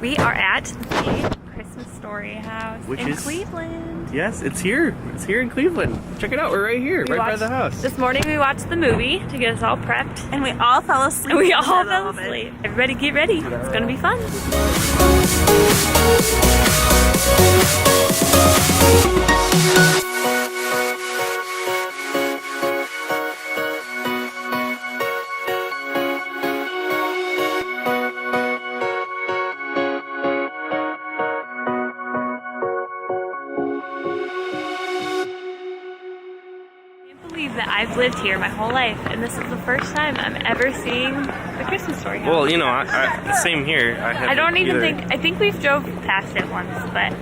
We are at the Christmas Story House in Cleveland. Yes, it's here. It's here in Cleveland. Check it out. We're right here, right by the house. This morning we watched the movie to get us all prepped. And we all fell asleep. Everybody get ready. It's going to be fun. That I've lived here my whole life, and this is the first time I'm ever seeing the Christmas Story house. Well, you know, same here. I don't even think, I think we've drove past it once, but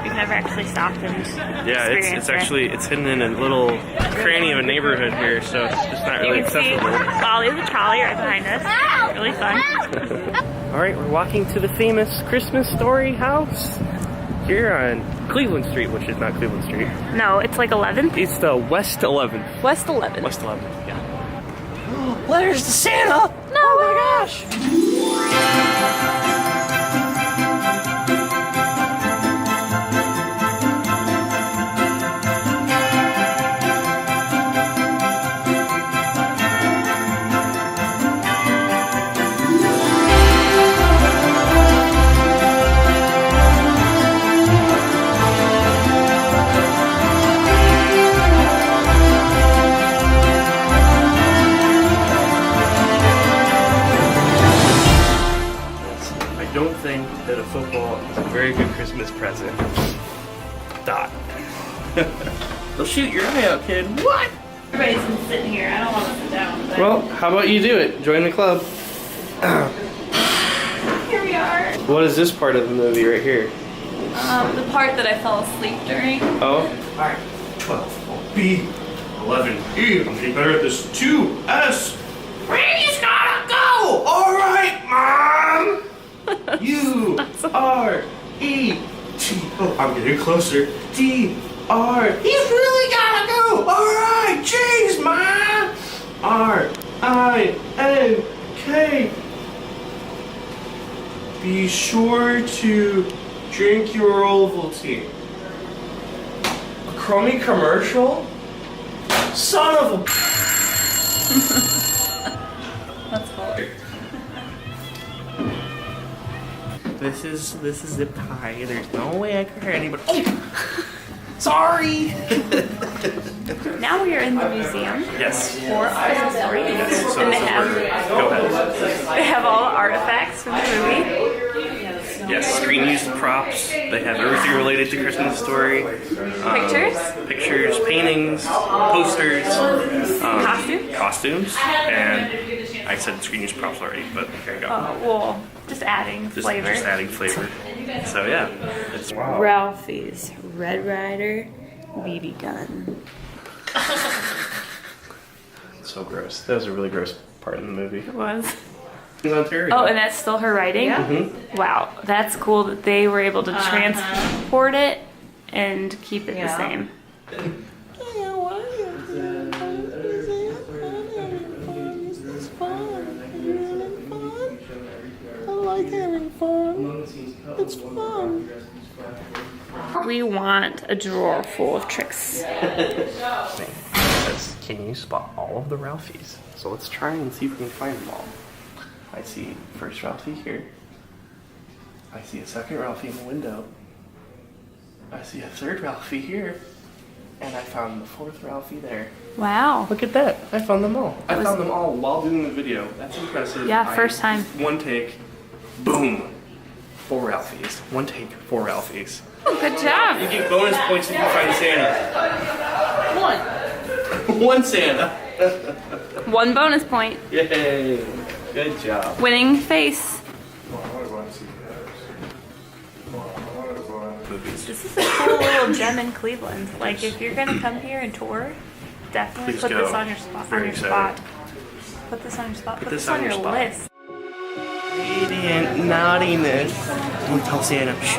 we've never actually stopped and it's hidden in a little cranny of a neighborhood here, so it's just not really accessible. You can see Ollie the trolley right behind us. Really fun. Alright, we're walking to the famous Christmas Story house here on Cleveland Street, which is not Cleveland Street. No, it's like 11th? It's the West 11th. West 11th. West 11th, yeah. Letters to Santa! No! Oh my gosh! I don't think that a football is a very good Christmas present. Dot. They'll shoot your eye out, kid. What? Everybody's been sitting here. I don't want to sit down. But Well, how about you do it? Join the club. here we are. What is this part of the movie right here? The part that I fell asleep during. Oh? Alright, 12 B, 11 E. I'm getting better at this. 2S. He's gotta go! Alright, Mom! U R E T. Oh, I'm getting closer. D R. He's really gotta go! Alright, jeez, Mom! R I N K. Be sure to drink your Ovaltine. A crummy commercial? Son of a. That's cool. This is zip tie. There's no way I could hurt anybody. Oh! Sorry! Now we are in the museum Yes. for Christmas Story. Yes. So And go ahead. they have all the artifacts from the movie. Yes, screen used props. They have everything related to Christmas Story. Pictures, paintings, posters, costumes, and I said screen used props already, but here you go. Well, just adding flavor. Just adding flavor. So yeah, it's Ralphie's Red Ryder BB gun. so gross. That was a really gross part in the movie. It was. In Ontario. Oh, and that's still her writing? Yeah. Mm-hmm. Wow, that's cool that they were able to transport it and keep it the same. We want a drawer full of tricks. Can you spot all of the Ralphies? So let's try and see if we can find them all. I see first Ralphie here. I see a second Ralphie in the window. I see a third Ralphie here. And I found the fourth Ralphie there. Wow. Look at that. I found them all. I found them all while doing the video. That's impressive. Yeah, first time. One take. Boom. 4 Ralphies. One take, 4 Ralphies. Good job. You get bonus points if you find Santa. One Santa. 1 bonus point. Yay. Good job. Winning face. Movies. This is a cool little gem in Cleveland. Like, if you're gonna come here and tour, definitely Please put go. this on your spot. Very excited. Put this on your spot. Put this this on on your your spot. list. Radiant naughtiness. Don't tell Santa. Shh.